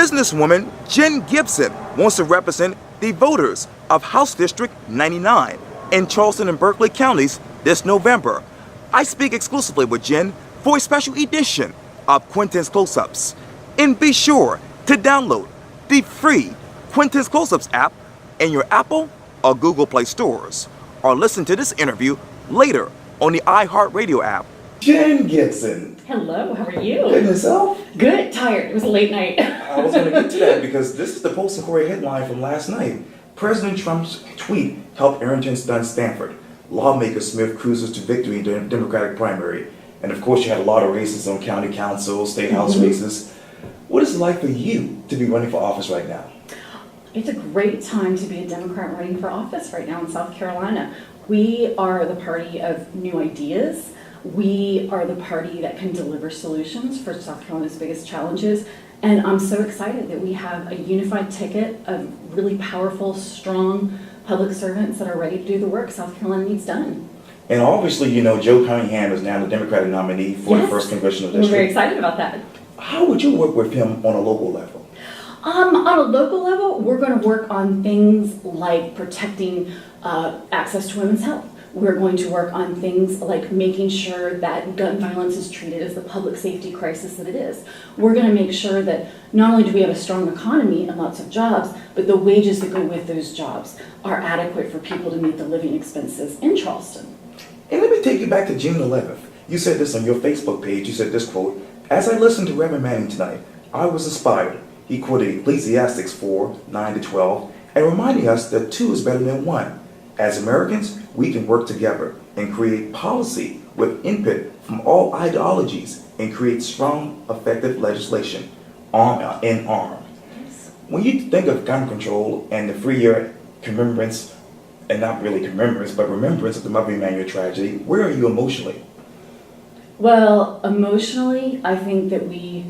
Businesswoman Jen Gibson wants to represent the voters of House District 99 in Charleston and Berkeley counties this November. I speak exclusively with Jen for a special edition of Quintin's Close-Ups. And be sure to download the free Quintin's Close-Ups app in your Apple or Google Play stores, or listen to this interview later on the iHeartRadio app. Jen Gibson. Hello, how are you? Good, and yourself? Good, tired. It was a late night. I was going to get to that because this is the Post and Courier headline from last night. President Trump's tweet helped Arrington stun Stanford. Lawmaker Smith cruises to victory in the Democratic primary. And of course, you had a lot of races on county council, state house races. What is it like for you to be running for office right now? It's a great time to be a Democrat running for office right now in South Carolina. We are the party of new ideas. We are the party that can deliver solutions for South Carolina's biggest challenges. And I'm so excited that we have a unified ticket of really powerful, strong public servants that are ready to do the work South Carolina needs done. And obviously, you know, Joe Cunningham is now the Democratic nominee for the 1st Congressional District. We're very excited about that. How would you work with him on a local level? On a local level, we're going to work on things like protecting access to women's health. We're going to work on things like making sure that gun violence is treated as the public safety crisis that it is. We're going to make sure that not only do we have a strong economy and lots of jobs, but the wages that go with those jobs are adequate for people to meet the living expenses in Charleston. And let me take you back to June 11th. You said this on your Facebook page. You said this quote, "As I listened to Reverend Manning tonight, I was inspired." He quoted Ecclesiastes 4:9-12, and reminding us that 2 is better than 1. As Americans, we can work together and create policy with input from all ideologies and create strong, effective legislation, arm in arm. Yes. When you think of gun control and the 3-year remembrance, and not really remembrance, but remembrance of the Mother Emanuel tragedy, where are you emotionally? Well, emotionally, I think that we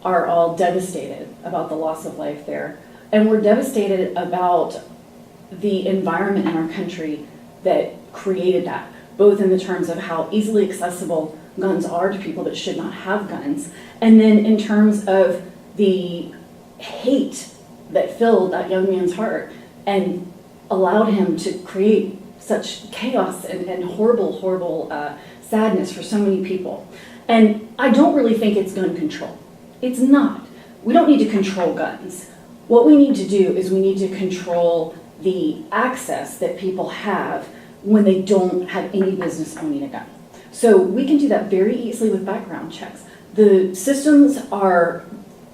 are all devastated about the loss of life there. And we're devastated about the environment in our country that created that, both in the terms of how easily accessible guns are to people that should not have guns, and then in terms of the hate that filled that young man's heart and allowed him to create such chaos and horrible sadness for so many people. And I don't really think it's gun control. It's not. We don't need to control guns. What we need to do is we need to control the access that people have when they don't have any business owning a gun. So we can do that very easily with background checks. The systems are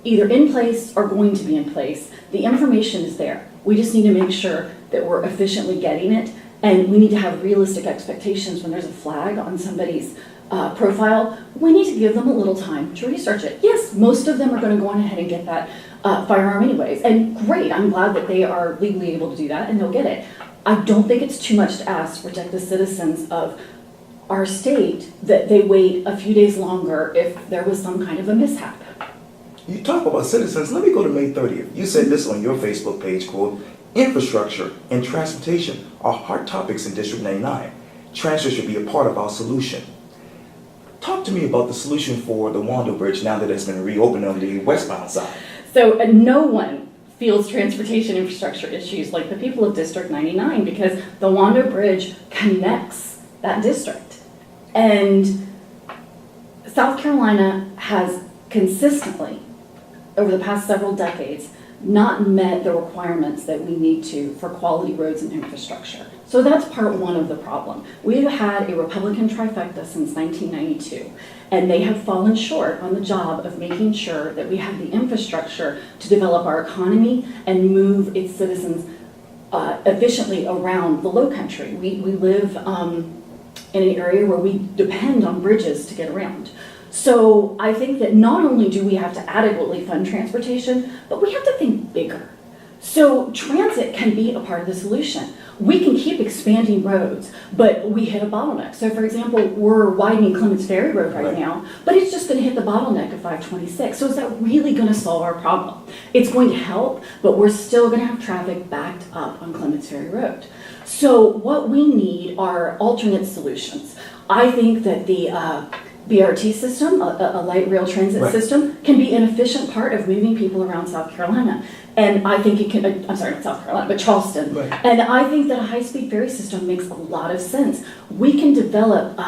either in place or going to be in place. The information is there. We just need to make sure that we're efficiently getting it, and we need to have realistic expectations when there's a flag on somebody's profile. We need to give them a little time to research it. Yes, most of them are going to go on ahead and get that firearm anyways, and great, I'm glad that they are legally able to do that and they'll get it. I don't think it's too much to ask to protect the citizens of our state that they wait a few days longer if there was some kind of a mishap. You talk about citizens, let me go to May 30th. You said this on your Facebook page, quote, "Infrastructure and transportation are hot topics in District 99. Transit should be a part of our solution." Talk to me about the solution for the Wando Bridge now that it's been reopened on the westbound side. So no one feels transportation infrastructure issues like the people of District 99 because the Wando Bridge connects that district. And South Carolina has consistently, over the past several decades, not met the requirements that we need to for quality roads and infrastructure. So that's part one of the problem. We've had a Republican trifecta since 1992, and they have fallen short on the job of making sure that we have the infrastructure to develop our economy and move its citizens efficiently around the low country. We live in an area where we depend on bridges to get around. So I think that not only do we have to adequately fund transportation, but we have to think bigger. So transit can be a part of the solution. We can keep expanding roads, but we hit a bottleneck. So for example, we're widening Clements Ferry Road right now, but it's just going to hit the bottleneck of 526. So is that really going to solve our problem? It's going to help, but we're still going to have traffic backed up on Clements Ferry Road. So what we need are alternate solutions. I think that the BRT system, a light rail transit Right. system, can be an efficient part of moving people around South Carolina. And I think it can, I'm sorry, not South Carolina, but Charleston. Right. And I think that a high-speed ferry system makes a lot of sense. We can develop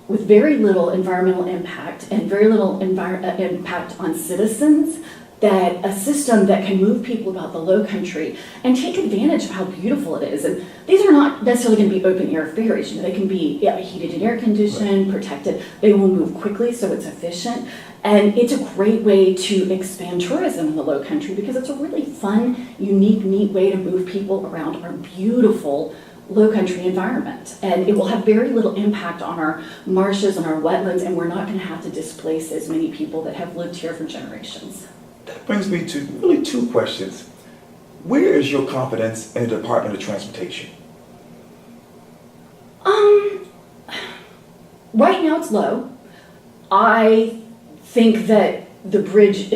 with very little environmental impact and very little impact on citizens, that a system that can move people about the low country and take advantage of how beautiful it is. And these are not necessarily going to be open air ferries. You know, they can be heated and air conditioned, protected. They will move quickly, so it's efficient. And it's a great way to expand tourism in the low country because it's a really fun, unique, neat way to move people around our beautiful low country environment. And it will have very little impact on our marshes and our wetlands, and we're not going to have to displace as many people that have lived here for generations. That brings me to really two questions. Where is your confidence in the Department of Transportation? Right now it's low. I think that the bridge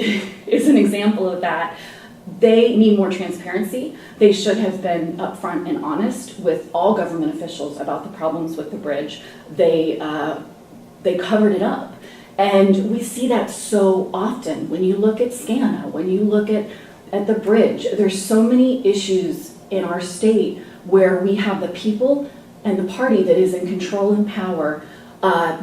is an example of that. They need more transparency. They should have been upfront and honest with all government officials about the problems with the bridge. They covered it up. And we see that so often when you look at SCANA, when you look at the bridge. There's so many issues in our state where we have the people and the party that is in control and power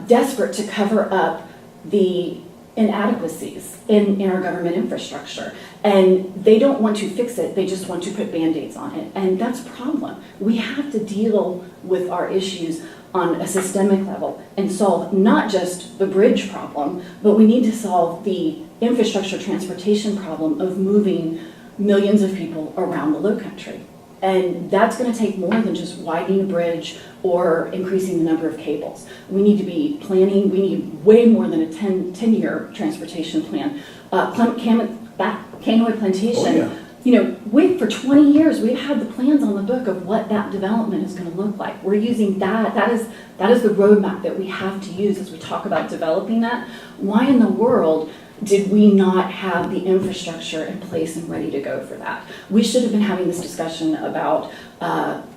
desperate to cover up the inadequacies in our government infrastructure. And they don't want to fix it, they just want to put Band-Aids on it. And that's a problem. We have to deal with our issues on a systemic level and solve not just the bridge problem, but we need to solve the infrastructure transportation problem of moving millions of people around the low country. And that's going to take more than just widening a bridge or increasing the number of cables. We need to be planning, we need way more than a 10-year transportation plan. Canoe Plantation, you know, for 20 years, we've had the plans on the book of what that development is going to look like. We're using that is the roadmap that we have to use as we talk about developing that. Why in the world did we not have the infrastructure in place and ready to go for that? We should have been having this discussion about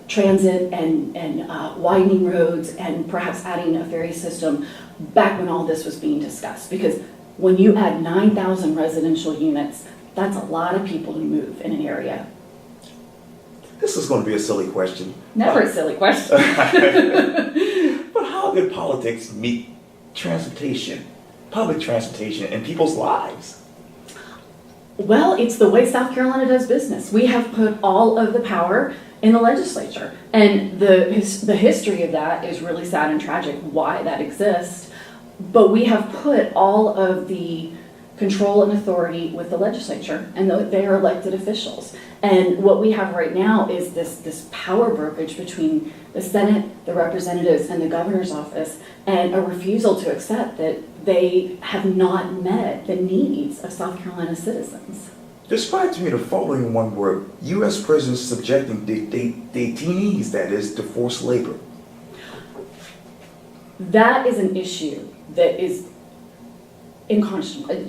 transit and widening roads and perhaps adding a ferry system back when all this was being discussed. Because when you add 9,000 residential units, that's a lot of people to move in an area. This is going to be a silly question. Never a silly question. But how did politics meet transportation, public transportation, and people's lives? Well, it's the way South Carolina does business. We have put all of the power in the legislature. And the history of that is really sad and tragic, why that exists. But we have put all of the control and authority with the legislature, and they are elected officials. And what we have right now is this power brokerage between the Senate, the representatives, and the governor's office, and a refusal to accept that they have not met the needs of South Carolina citizens. Describe to me the following in one word: U.S. prisoners subjecting detainees, that is, to forced labor. That is an issue that is unconscionable.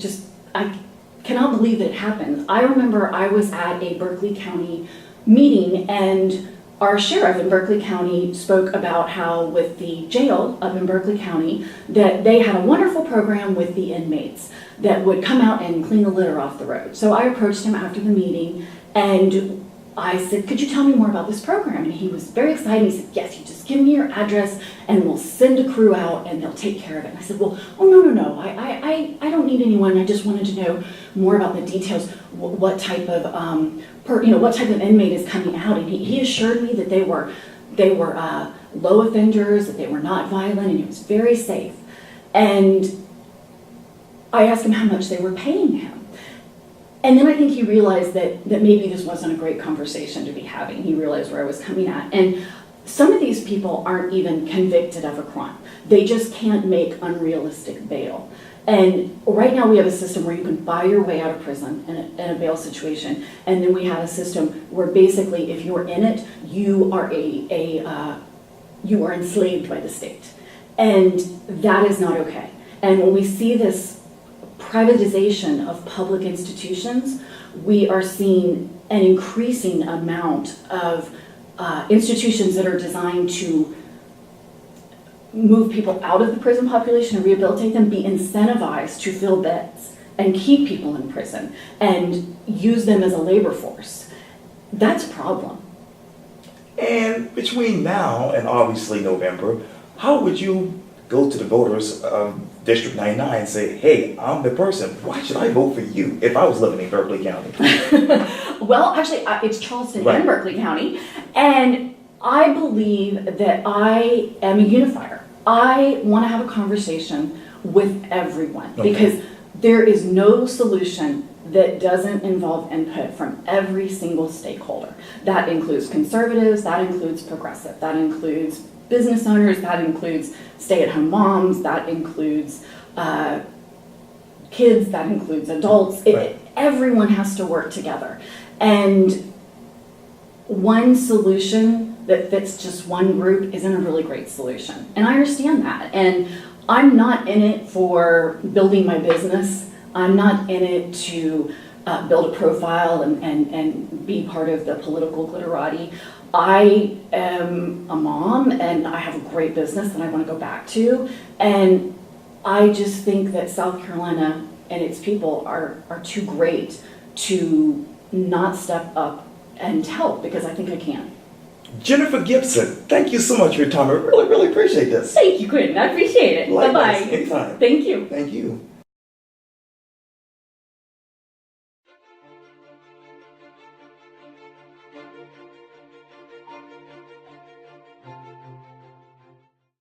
I cannot believe that it happened. I remember I was at a Berkeley County meeting, and our sheriff in Berkeley County spoke about how with the jail up in Berkeley County that they had a wonderful program with the inmates that would come out and clean the litter off the road. So I approached him after the meeting and I said, "Could you tell me more about this program?" And he was very excited. He said, "Yes, you just give me your address and we'll send a crew out and they'll take care of it." And I said, "Well, no. I don't need anyone. I just wanted to know more about the details. What type of what type of inmate is coming out?" And he assured me that they were low offenders, that they were not violent, and it was very safe. And I asked him how much they were paying him. And then I think he realized that maybe this wasn't a great conversation to be having. He realized where I was coming at. And some of these people aren't even convicted of a crime. They just can't make unrealistic bail. And right now we have a system where you can buy your way out of prison in a bail situation. And then we have a system where basically if you're in it, you are you are enslaved by the state. And that is not okay. And when we see this privatization of public institutions, we are seeing an increasing amount of institutions that are designed to move people out of the prison population and rehabilitate them, be incentivized to fill beds and keep people in prison and use them as a labor force. That's a problem. And between now and obviously November, how would you go to the voters of District 99 and say, hey, I'm the person, why should I vote for you if I was living in Berkeley County? Well, actually, it's Charleston Right. and Berkeley County, and I believe that I am a unifier. I want to have a conversation with everyone because there is no solution that doesn't involve input from every single stakeholder. That includes conservatives, that includes progressive, that includes business owners, that includes stay-at-home moms, that includes kids, that includes adults. Everyone has to work together. And one solution that fits just one group isn't a really great solution. And I understand that. And I'm not in it for building my business. I'm not in it to build a profile and be part of the political glitterati. I am a mom and I have a great business that I want to go back to. And I just think that South Carolina and its people are too great to not step up and help, because I think I can. Jennifer Gibson, thank you so much for your time. I really, really appreciate this. Thank you, Quintin. I appreciate it. Likewise. Bye-bye. Anytime. Thank you. Thank you.